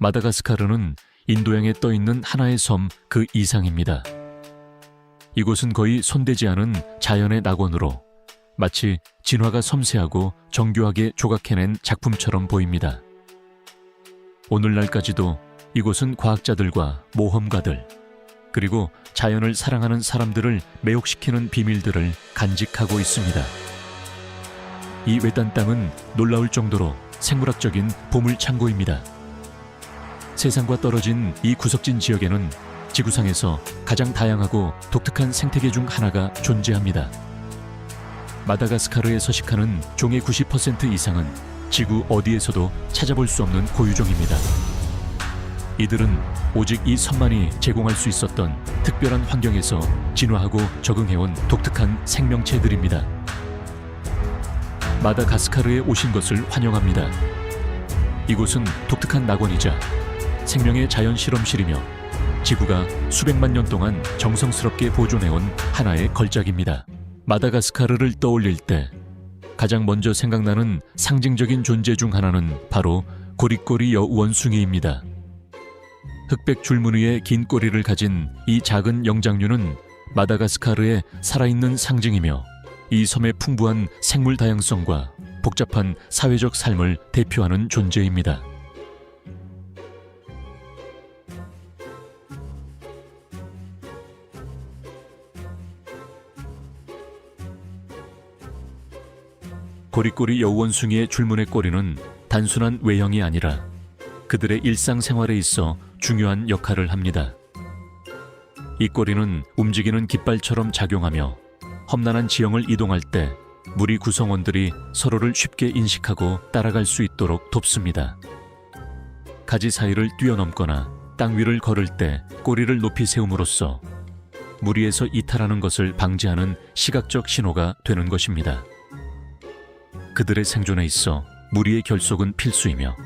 마다가스카르는 인도양에 떠있는 하나의 섬 그 이상입니다. 이곳은 거의 손대지 않은 자연의 낙원으로 마치 진화가 섬세하고 정교하게 조각해낸 작품처럼 보입니다. 오늘날까지도 이곳은 과학자들과 모험가들, 그리고 자연을 사랑하는 사람들을 매혹시키는 비밀들을 간직하고 있습니다. 이 외딴 땅은 놀라울 정도로 생물학적인 보물창고입니다. 세상과 떨어진 이 구석진 지역에는 지구상에서 가장 다양하고 독특한 생태계 중 하나가 존재합니다. 마다가스카르에 서식하는 종의 90% 이상은 지구 어디에서도 찾아볼 수 없는 고유종입니다. 이들은 오직 이 섬만이 제공할 수 있었던 특별한 환경에서 진화하고 적응해온 독특한 생명체들입니다. 마다가스카르에 오신 것을 환영합니다. 이곳은 독특한 낙원이자 생명의 자연 실험실이며 지구가 수백만 년 동안 정성스럽게 보존해온 하나의 걸작입니다. 마다가스카르를 떠올릴 때 가장 먼저 생각나는 상징적인 존재 중 하나는 바로 고리꼬리 여우원숭이입니다. 흑백 줄무늬의 긴 꼬리를 가진 이 작은 영장류는 마다가스카르의 살아있는 상징이며 이 섬의 풍부한 생물 다양성과 복잡한 사회적 삶을 대표하는 존재입니다. 고리꼬리 여우원숭이의 줄무늬 꼬리는 단순한 외형이 아니라 그들의 일상생활에 있어 중요한 역할을 합니다. 이 꼬리는 움직이는 깃발처럼 작용하며 험난한 지형을 이동할 때 무리 구성원들이 서로를 쉽게 인식하고 따라갈 수 있도록 돕습니다. 가지 사이를 뛰어넘거나 땅 위를 걸을 때 꼬리를 높이 세움으로써 무리에서 이탈하는 것을 방지하는 시각적 신호가 되는 것입니다. 그들의 생존에 있어 무리의 결속은 필수이며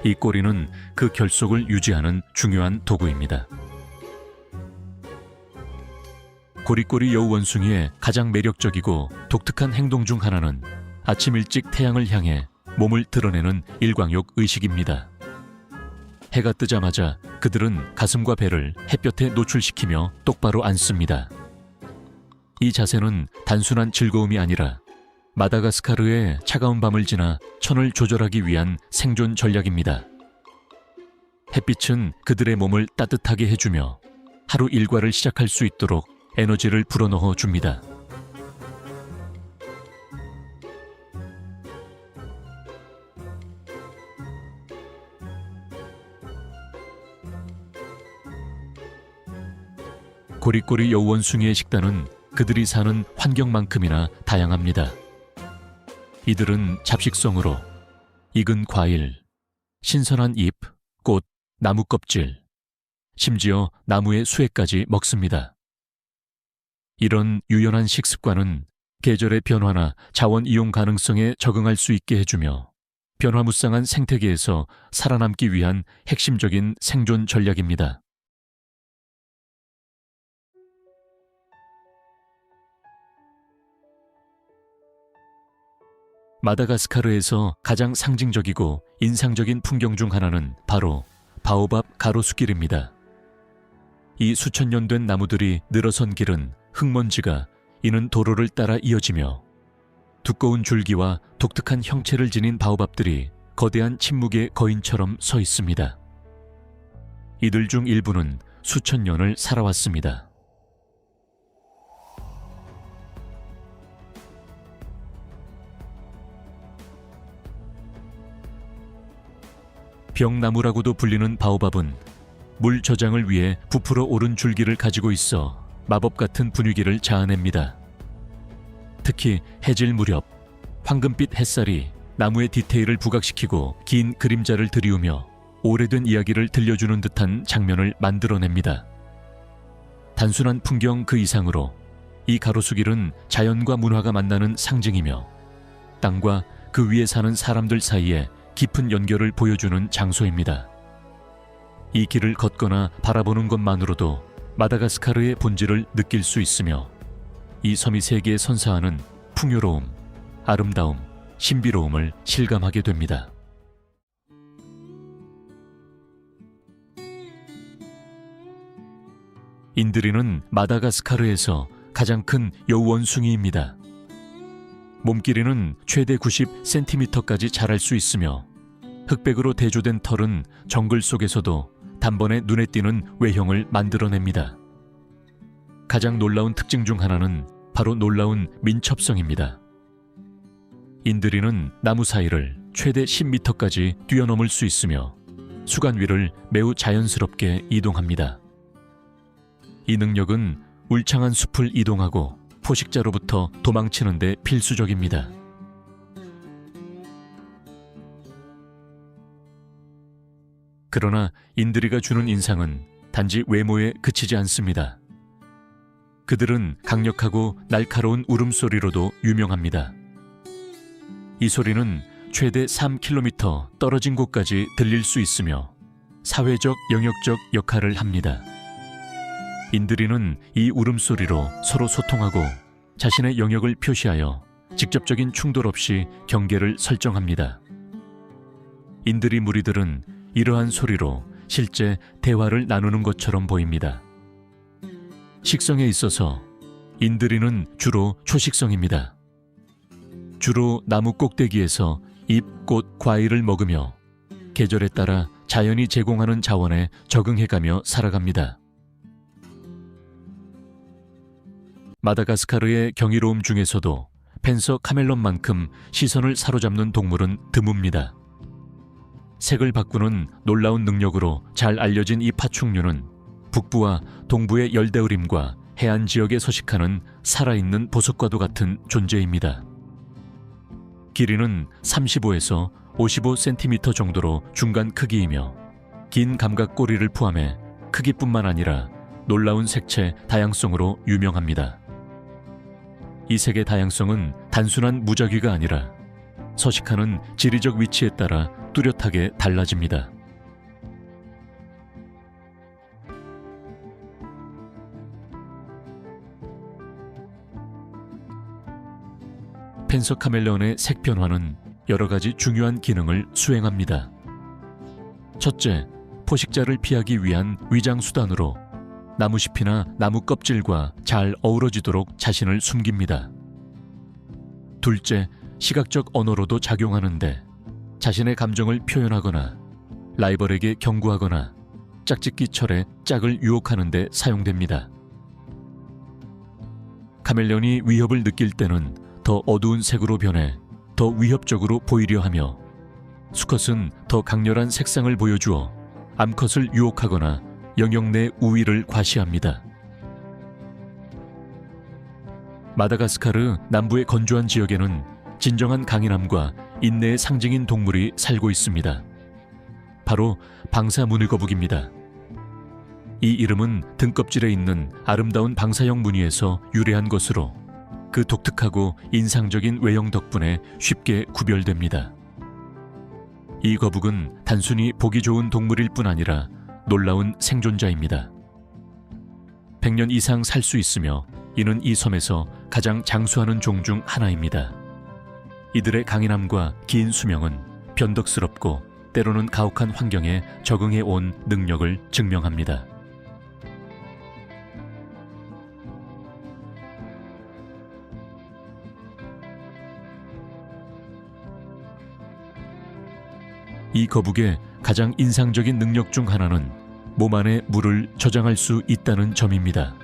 이 꼬리는 그 결속을 유지하는 중요한 도구입니다. 고리꼬리 여우원숭이의 가장 매력적이고 독특한 행동 중 하나는 아침 일찍 태양을 향해 몸을 드러내는 일광욕 의식입니다. 해가 뜨자마자 그들은 가슴과 배를 햇볕에 노출시키며 똑바로 앉습니다. 이 자세는 단순한 즐거움이 아니라 마다가스카르의 차가운 밤을 지나 천을 조절하기 위한 생존 전략입니다. 햇빛은 그들의 몸을 따뜻하게 해주며 하루 일과를 시작할 수 있도록 에너지를 불어넣어 줍니다. 고리꼬리 여우원숭이의 식단은 그들이 사는 환경만큼이나 다양합니다. 이들은 잡식성으로 익은 과일, 신선한 잎, 꽃, 나무 껍질, 심지어 나무의 수액까지 먹습니다. 이런 유연한 식습관은 계절의 변화나 자원 이용 가능성에 적응할 수 있게 해주며 변화무쌍한 생태계에서 살아남기 위한 핵심적인 생존 전략입니다. 마다가스카르에서 가장 상징적이고 인상적인 풍경 중 하나는 바로 바오밥 가로수길입니다. 이 수천 년 된 나무들이 늘어선 길은 흙먼지가 이는 도로를 따라 이어지며 두꺼운 줄기와 독특한 형체를 지닌 바오밥들이 거대한 침묵의 거인처럼 서 있습니다. 이들 중 일부는 수천 년을 살아왔습니다. 벽나무라고도 불리는 바오밥은 물 저장을 위해 부풀어 오른 줄기를 가지고 있어 마법 같은 분위기를 자아냅니다. 특히 해질 무렵 황금빛 햇살이 나무의 디테일을 부각시키고 긴 그림자를 들이우며 오래된 이야기를 들려주는 듯한 장면을 만들어냅니다. 단순한 풍경 그 이상으로 이 가로수길은 자연과 문화가 만나는 상징이며 땅과 그 위에 사는 사람들 사이에 깊은 연결을 보여주는 장소입니다. 이 길을 걷거나 바라보는 것만으로도 마다가스카르의 본질을 느낄 수 있으며 이 섬이 세계에 선사하는 풍요로움, 아름다움, 신비로움을 실감하게 됩니다. 인드리는 마다가스카르에서 가장 큰 여우원숭이입니다. 몸길이는 최대 90cm까지 자랄 수 있으며 흑백으로 대조된 털은 정글 속에서도 단번에 눈에 띄는 외형을 만들어냅니다. 가장 놀라운 특징 중 하나는 바로 놀라운 민첩성입니다. 인드리는 나무 사이를 최대 10m까지 뛰어넘을 수 있으며 수간 위를 매우 자연스럽게 이동합니다. 이 능력은 울창한 숲을 이동하고 포식자로부터 도망치는 데 필수적입니다. 그러나 인드리가 주는 인상은 단지 외모에 그치지 않습니다. 그들은 강력하고 날카로운 울음소리로도 유명합니다. 이 소리는 최대 3km 떨어진 곳까지 들릴 수 있으며 사회적, 영역적 역할을 합니다. 인드리는 이 울음소리로 서로 소통하고 자신의 영역을 표시하여 직접적인 충돌 없이 경계를 설정합니다. 인드리 무리들은 이러한 소리로 실제 대화를 나누는 것처럼 보입니다. 식성에 있어서 인드리는 주로 초식성입니다. 주로 나무 꼭대기에서 잎, 꽃, 과일을 먹으며 계절에 따라 자연이 제공하는 자원에 적응해가며 살아갑니다. 마다가스카르의 경이로움 중에서도 펜서 카멜론만큼 시선을 사로잡는 동물은 드뭅니다. 색을 바꾸는 놀라운 능력으로 잘 알려진 이 파충류는 북부와 동부의 열대우림과 해안 지역에 서식하는 살아있는 보석과도 같은 존재입니다. 길이는 35에서 55cm 정도로 중간 크기이며 긴 감각 꼬리를 포함해 크기뿐만 아니라 놀라운 색채 다양성으로 유명합니다. 이 색의 다양성은 단순한 무작위가 아니라 서식하는 지리적 위치에 따라 뚜렷하게 달라집니다. 펜서 카멜레온의 색 변화는 여러 가지 중요한 기능을 수행합니다. 첫째, 포식자를 피하기 위한 위장 수단으로 나무잎이나 나무 껍질과 잘 어우러지도록 자신을 숨깁니다. 둘째, 시각적 언어로도 작용하는데 자신의 감정을 표현하거나 라이벌에게 경고하거나 짝짓기철에 짝을 유혹하는 데 사용됩니다. 카멜레온이 위협을 느낄 때는 더 어두운 색으로 변해 더 위협적으로 보이려 하며 수컷은 더 강렬한 색상을 보여주어 암컷을 유혹하거나 영역 내 우위를 과시합니다. 마다가스카르 남부의 건조한 지역에는 진정한 강인함과 인내의 상징인 동물이 살고 있습니다. 바로 방사 무늬거북입니다. 이 이름은 등껍질에 있는 아름다운 방사형 무늬에서 유래한 것으로 그 독특하고 인상적인 외형 덕분에 쉽게 구별됩니다. 이 거북은 단순히 보기 좋은 동물일 뿐 아니라 놀라운 생존자입니다. 100년 이상 살 수 있으며 이는 이 섬에서 가장 장수하는 종 중 하나입니다. 이들의 강인함과 긴 수명은 변덕스럽고 때로는 가혹한 환경에 적응해 온 능력을 증명합니다. 이 거북의 가장 인상적인 능력 중 하나는 몸 안에 물을 저장할 수 있다는 점입니다.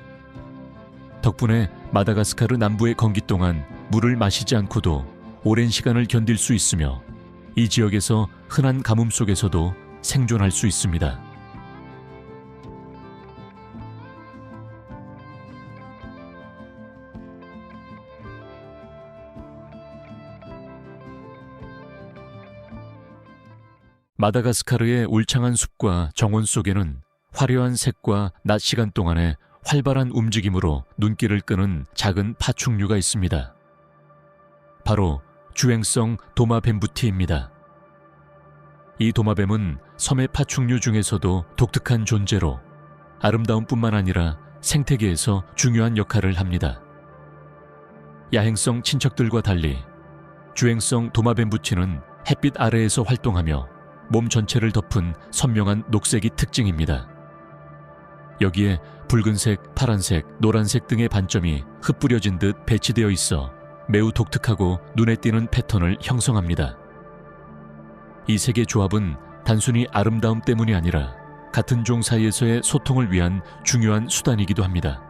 덕분에 마다가스카르 남부의 건기 동안 물을 마시지 않고도 오랜 시간을 견딜 수 있으며 이 지역에서 흔한 가뭄 속에서도 생존할 수 있습니다. 마다가스카르의 울창한 숲과 정원 속에는 화려한 색과 낮 시간 동안에 활발한 움직임으로 눈길을 끄는 작은 파충류가 있습니다. 바로 주행성 도마뱀부티입니다. 이 도마뱀은 섬의 파충류 중에서도 독특한 존재로 아름다움뿐만 아니라 생태계에서 중요한 역할을 합니다. 야행성 친척들과 달리 주행성 도마뱀부티는 햇빛 아래에서 활동하며 몸 전체를 덮은 선명한 녹색이 특징입니다. 여기에 붉은색, 파란색, 노란색 등의 반점이 흩뿌려진 듯 배치되어 있어 매우 독특하고 눈에 띄는 패턴을 형성합니다. 이 색의 조합은 단순히 아름다움 때문이 아니라 같은 종 사이에서의 소통을 위한 중요한 수단이기도 합니다.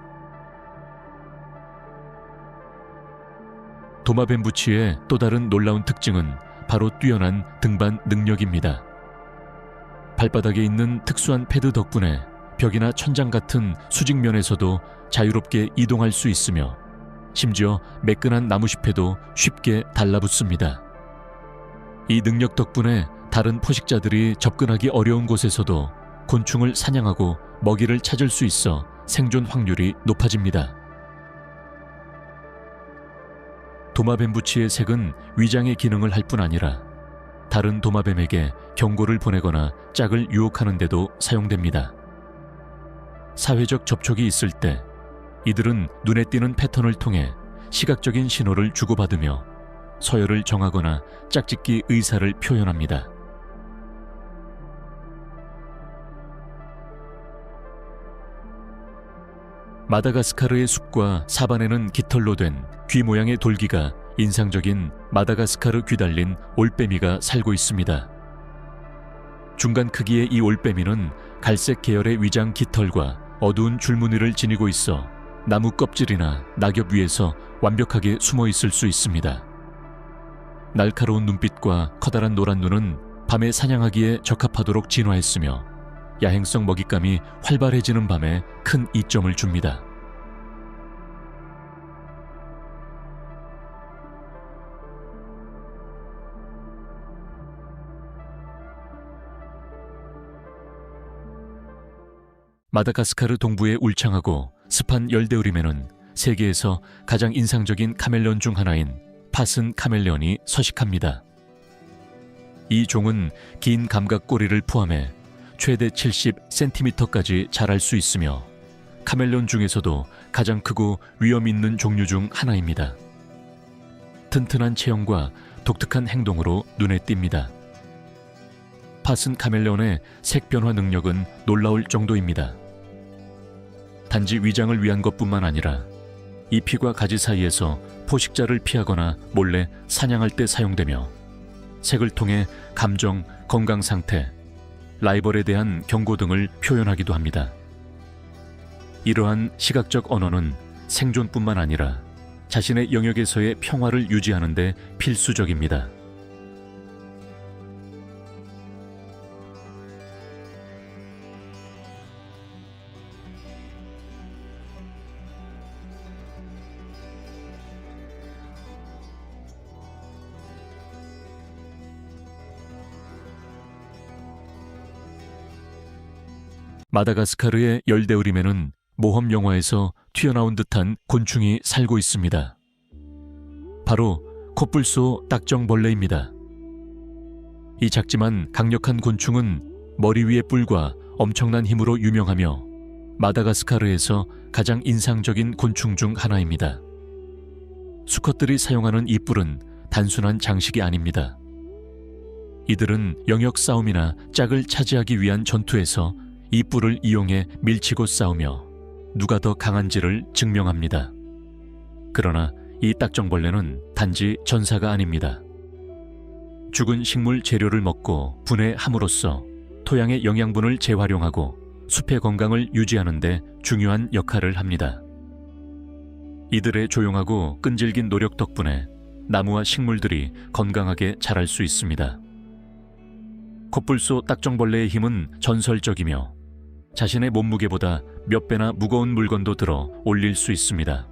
도마뱀부치의 또 다른 놀라운 특징은 바로 뛰어난 등반 능력입니다. 발바닥에 있는 특수한 패드 덕분에 벽이나 천장 같은 수직면에서도 자유롭게 이동할 수 있으며 심지어 매끈한 나무잎에도 쉽게 달라붙습니다. 이 능력 덕분에 다른 포식자들이 접근하기 어려운 곳에서도 곤충을 사냥하고 먹이를 찾을 수 있어 생존 확률이 높아집니다. 도마뱀부치의 색은 위장의 기능을 할 뿐 아니라 다른 도마뱀에게 경고를 보내거나 짝을 유혹하는 데도 사용됩니다. 사회적 접촉이 있을 때 이들은 눈에 띄는 패턴을 통해 시각적인 신호를 주고받으며 서열을 정하거나 짝짓기 의사를 표현합니다. 마다가스카르의 숲과 사반에는 깃털로 된 귀 모양의 돌기가 인상적인 마다가스카르 귀 달린 올빼미가 살고 있습니다. 중간 크기의 이 올빼미는 갈색 계열의 위장 깃털과 어두운 줄무늬를 지니고 있어 나무 껍질이나 낙엽 위에서 완벽하게 숨어 있을 수 있습니다. 날카로운 눈빛과 커다란 노란 눈은 밤에 사냥하기에 적합하도록 진화했으며 야행성 먹잇감이 활발해지는 밤에 큰 이점을 줍니다. 마다가스카르 동부의 울창하고 습한 열대우림에는 세계에서 가장 인상적인 카멜레온 중 하나인 팥은 카멜레온이 서식합니다. 이 종은 긴 감각 꼬리를 포함해 최대 70cm까지 자랄 수 있으며 카멜레온 중에서도 가장 크고 위험 있는 종류 중 하나입니다. 튼튼한 체형과 독특한 행동으로 눈에 띕니다. 팥은 카멜레온의 색 변화 능력은 놀라울 정도입니다. 단지 위장을 위한 것뿐만 아니라 잎과 가지 사이에서 포식자를 피하거나 몰래 사냥할 때 사용되며 색을 통해 감정, 건강 상태, 라이벌에 대한 경고 등을 표현하기도 합니다. 이러한 시각적 언어는 생존뿐만 아니라 자신의 영역에서의 평화를 유지하는 데 필수적입니다. 마다가스카르의 열대우림에는 모험 영화에서 튀어나온 듯한 곤충이 살고 있습니다. 바로 코뿔소 딱정벌레입니다. 이 작지만 강력한 곤충은 머리 위의 뿔과 엄청난 힘으로 유명하며 마다가스카르에서 가장 인상적인 곤충 중 하나입니다. 수컷들이 사용하는 이 뿔은 단순한 장식이 아닙니다. 이들은 영역 싸움이나 짝을 차지하기 위한 전투에서 이 뿔을 이용해 밀치고 싸우며 누가 더 강한지를 증명합니다. 그러나 이 딱정벌레는 단지 전사가 아닙니다. 죽은 식물 재료를 먹고 분해함으로써 토양의 영양분을 재활용하고 숲의 건강을 유지하는 데 중요한 역할을 합니다. 이들의 조용하고 끈질긴 노력 덕분에 나무와 식물들이 건강하게 자랄 수 있습니다. 코뿔소 딱정벌레의 힘은 전설적이며 자신의 몸무게보다 몇 배나 무거운 물건도 들어 올릴 수 있습니다.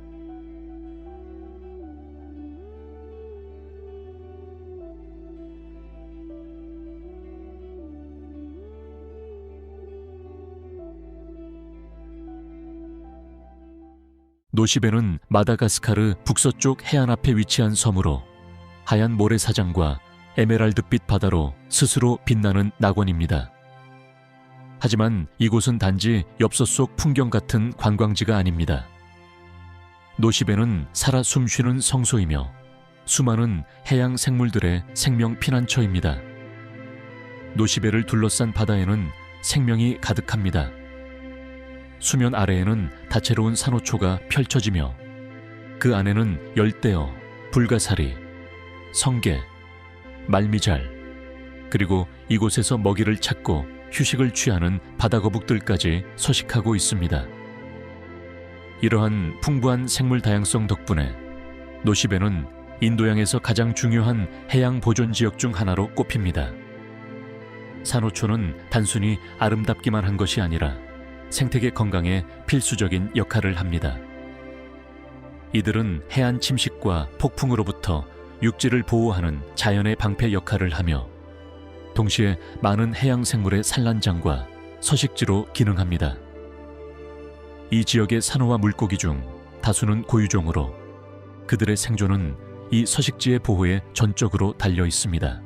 노시베는 마다가스카르 북서쪽 해안 앞에 위치한 섬으로 하얀 모래사장과 에메랄드빛 바다로 스스로 빛나는 낙원입니다. 하지만 이곳은 단지 엽서 속 풍경 같은 관광지가 아닙니다. 노시베는 살아 숨쉬는 성소이며 수많은 해양 생물들의 생명 피난처입니다. 노시베를 둘러싼 바다에는 생명이 가득합니다. 수면 아래에는 다채로운 산호초가 펼쳐지며 그 안에는 열대어, 불가사리, 성게, 말미잘, 그리고 이곳에서 먹이를 찾고 휴식을 취하는 바다거북들까지 서식하고 있습니다. 이러한 풍부한 생물 다양성 덕분에 노시베는 인도양에서 가장 중요한 해양 보존 지역 중 하나로 꼽힙니다. 산호초는 단순히 아름답기만 한 것이 아니라 생태계 건강에 필수적인 역할을 합니다. 이들은 해안 침식과 폭풍으로부터 육지를 보호하는 자연의 방패 역할을 하며 동시에 많은 해양 생물의 산란장과 서식지로 기능합니다. 이 지역의 산호와 물고기 중 다수는 고유종으로 그들의 생존은 이 서식지의 보호에 전적으로 달려 있습니다.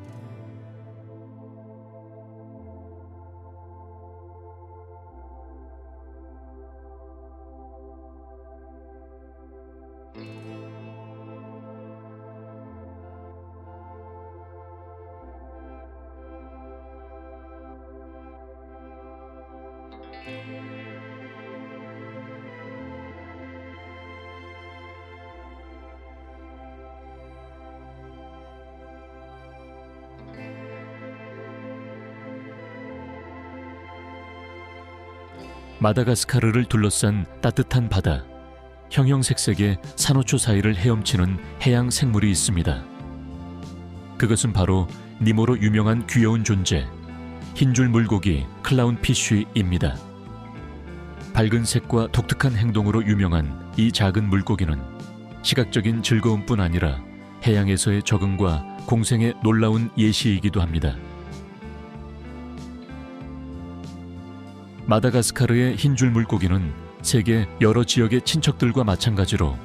마다가스카르를 둘러싼 따뜻한 바다, 형형색색의 산호초 사이를 헤엄치는 해양 생물이 있습니다. 그것은 바로 니모로 유명한 귀여운 존재, 흰줄 물고기 클라운피쉬입니다. 밝은 색과 독특한 행동으로 유명한 이 작은 물고기는 시각적인 즐거움뿐 아니라 해양에서의 적응과 공생의 놀라운 예시이기도 합니다. 마다가스카르의 흰줄 물고기는 세계 여러 지역의 친척들과 마찬가지로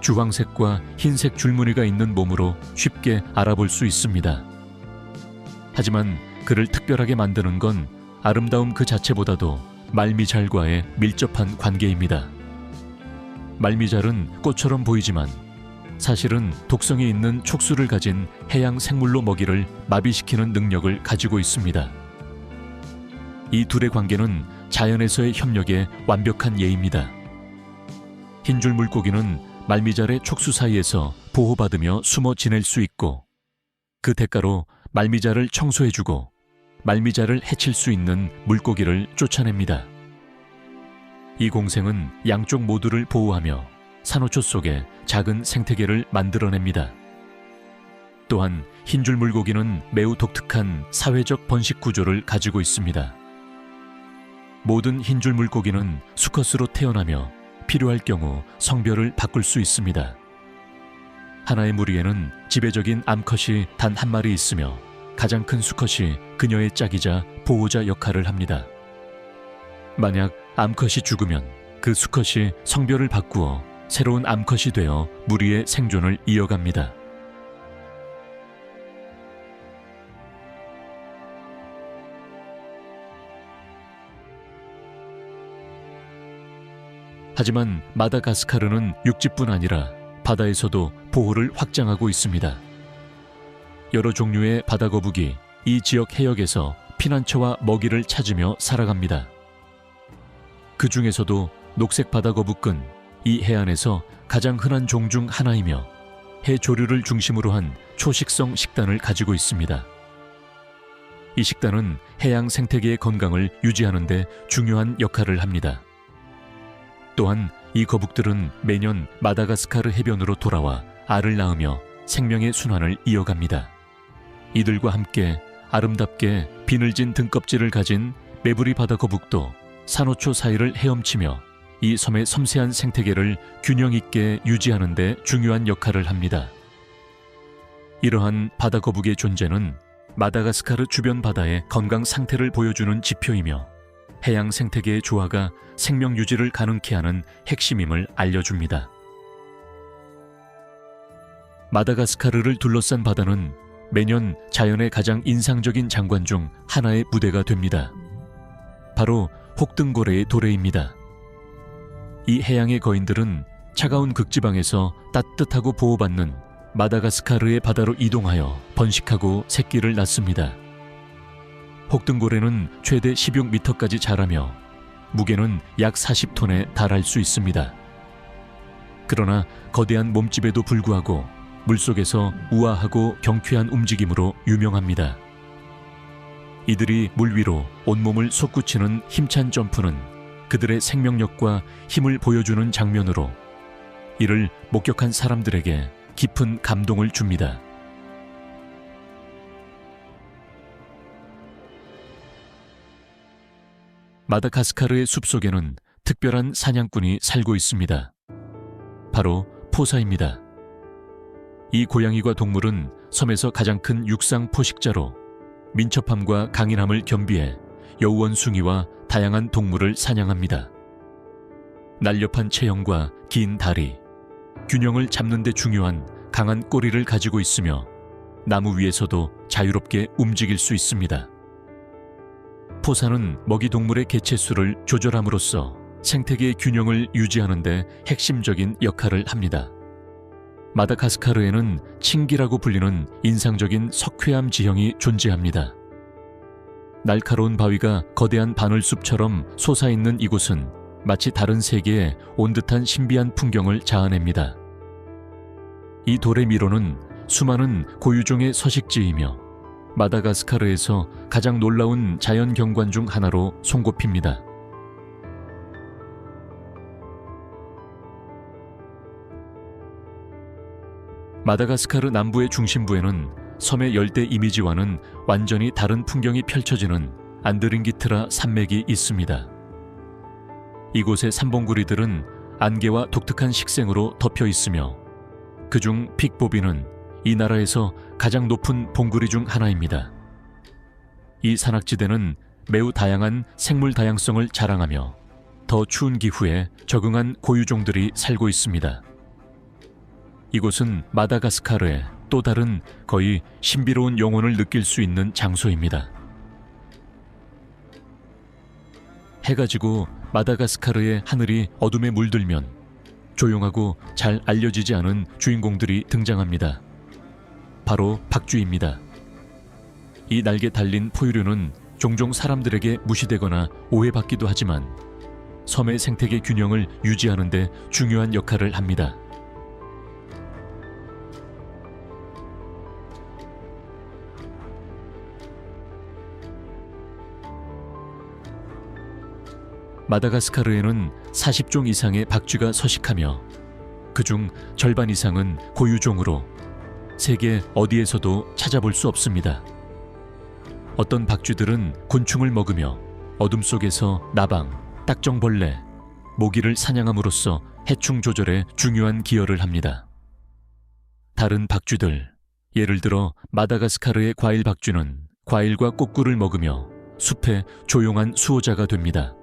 주황색과 흰색 줄무늬가 있는 몸으로 쉽게 알아볼 수 있습니다. 하지만 그를 특별하게 만드는 건 아름다움 그 자체보다도 말미잘과의 밀접한 관계입니다. 말미잘은 꽃처럼 보이지만 사실은 독성이 있는 촉수를 가진 해양 생물로 먹이를 마비시키는 능력을 가지고 있습니다. 이 둘의 관계는 자연에서의 협력의 완벽한 예입니다. 흰줄 물고기는 말미잘의 촉수 사이에서 보호받으며 숨어 지낼 수 있고 그 대가로 말미잘을 청소해주고 말미잘을 해칠 수 있는 물고기를 쫓아냅니다. 이 공생은 양쪽 모두를 보호하며 산호초 속에 작은 생태계를 만들어냅니다. 또한 흰줄 물고기는 매우 독특한 사회적 번식 구조를 가지고 있습니다. 모든 흰줄 물고기는 수컷으로 태어나며 필요할 경우 성별을 바꿀 수 있습니다. 하나의 무리에는 지배적인 암컷이 단 한 마리 있으며 가장 큰 수컷이 그녀의 짝이자 보호자 역할을 합니다. 만약 암컷이 죽으면 그 수컷이 성별을 바꾸어 새로운 암컷이 되어 무리의 생존을 이어갑니다. 하지만 마다가스카르는 육지뿐 아니라 바다에서도 보호를 확장하고 있습니다. 여러 종류의 바다거북이 이 지역 해역에서 피난처와 먹이를 찾으며 살아갑니다. 그 중에서도 녹색 바다거북은 이 해안에서 가장 흔한 종 중 하나이며 해조류를 중심으로 한 초식성 식단을 가지고 있습니다. 이 식단은 해양 생태계의 건강을 유지하는 데 중요한 역할을 합니다. 또한 이 거북들은 매년 마다가스카르 해변으로 돌아와 알을 낳으며 생명의 순환을 이어갑니다. 이들과 함께 아름답게 비늘진 등껍질을 가진 메부리 바다거북도 산호초 사이를 헤엄치며 이 섬의 섬세한 생태계를 균형 있게 유지하는 데 중요한 역할을 합니다. 이러한 바다거북의 존재는 마다가스카르 주변 바다의 건강 상태를 보여주는 지표이며 해양 생태계의 조화가 생명 유지를 가능케 하는 핵심임을 알려줍니다. 마다가스카르를 둘러싼 바다는 매년 자연의 가장 인상적인 장관 중 하나의 무대가 됩니다. 바로 혹등고래의 도래입니다. 이 해양의 거인들은 차가운 극지방에서 따뜻하고 보호받는 마다가스카르의 바다로 이동하여 번식하고 새끼를 낳습니다. 혹등고래는 최대 16m까지 자라며 무게는 약 40톤에 달할 수 있습니다. 그러나 거대한 몸집에도 불구하고 물속에서 우아하고 경쾌한 움직임으로 유명합니다. 이들이 물 위로 온몸을 솟구치는 힘찬 점프는 그들의 생명력과 힘을 보여주는 장면으로 이를 목격한 사람들에게 깊은 감동을 줍니다. 마다가스카르의 숲속에는 특별한 사냥꾼이 살고 있습니다. 바로 포사입니다. 이 고양이과 동물은 섬에서 가장 큰 육상 포식자로 민첩함과 강인함을 겸비해 여우원숭이와 다양한 동물을 사냥합니다. 날렵한 체형과 긴 다리, 균형을 잡는 데 중요한 강한 꼬리를 가지고 있으며 나무 위에서도 자유롭게 움직일 수 있습니다. 포사는 먹이 동물의 개체수를 조절함으로써 생태계의 균형을 유지하는 데 핵심적인 역할을 합니다. 마다가스카르에는 칭기라고 불리는 인상적인 석회암 지형이 존재합니다. 날카로운 바위가 거대한 바늘숲처럼 솟아있는 이곳은 마치 다른 세계에 온 듯한 신비한 풍경을 자아냅니다. 이 돌의 미로는 수많은 고유종의 서식지이며 마다가스카르에서 가장 놀라운 자연 경관 중 하나로 손꼽힙니다. 마다가스카르 남부의 중심부에는 섬의 열대 이미지와는 완전히 다른 풍경이 펼쳐지는 안드링기트라 산맥이 있습니다. 이곳의 삼봉구리들은 안개와 독특한 식생으로 덮여 있으며 그중 픽보비는 이 나라에서 가장 높은 봉구리 중 하나입니다. 이 산악지대는 매우 다양한 생물 다양성을 자랑하며 더 추운 기후에 적응한 고유종들이 살고 있습니다. 이곳은 마다가스카르의 또 다른 거의 신비로운 영혼을 느낄 수 있는 장소입니다. 해가 지고 마다가스카르의 하늘이 어둠에 물들면 조용하고 잘 알려지지 않은 주인공들이 등장합니다. 바로 박쥐입니다. 이 날개 달린 포유류는 종종 사람들에게 무시되거나 오해받기도 하지만 섬의 생태계 균형을 유지하는 데 중요한 역할을 합니다. 마다가스카르에는 40종 이상의 박쥐가 서식하며 그중 절반 이상은 고유종으로 세계 어디에서도 찾아볼 수 없습니다. 어떤 박쥐들은 곤충을 먹으며 어둠 속에서 나방, 딱정벌레, 모기를 사냥함으로써 해충 조절에 중요한 기여를 합니다. 다른 박쥐들, 예를 들어 마다가스카르의 과일 박쥐는 과일과 꽃꿀을 먹으며 숲의 조용한 수호자가 됩니다.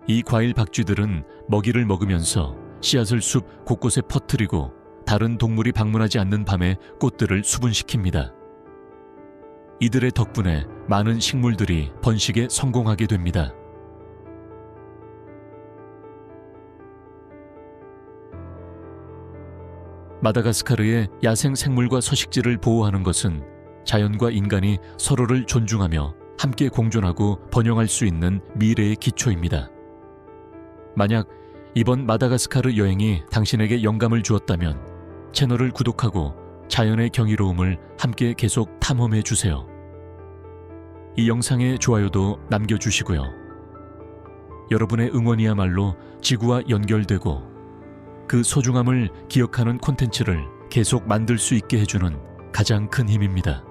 이 과일 박쥐들은 먹이를 먹으면서 씨앗을 숲 곳곳에 퍼뜨리고 다른 동물이 방문하지 않는 밤에 꽃들을 수분시킵니다. 이들의 덕분에 많은 식물들이 번식에 성공하게 됩니다. 마다가스카르의 야생 생물과 서식지를 보호하는 것은 자연과 인간이 서로를 존중하며 함께 공존하고 번영할 수 있는 미래의 기초입니다. 만약 이번 마다가스카르 여행이 당신에게 영감을 주었다면 채널을 구독하고 자연의 경이로움을 함께 계속 탐험해 주세요. 이 영상에 좋아요도 남겨주시고요. 여러분의 응원이야말로 지구와 연결되고 그 소중함을 기억하는 콘텐츠를 계속 만들 수 있게 해주는 가장 큰 힘입니다.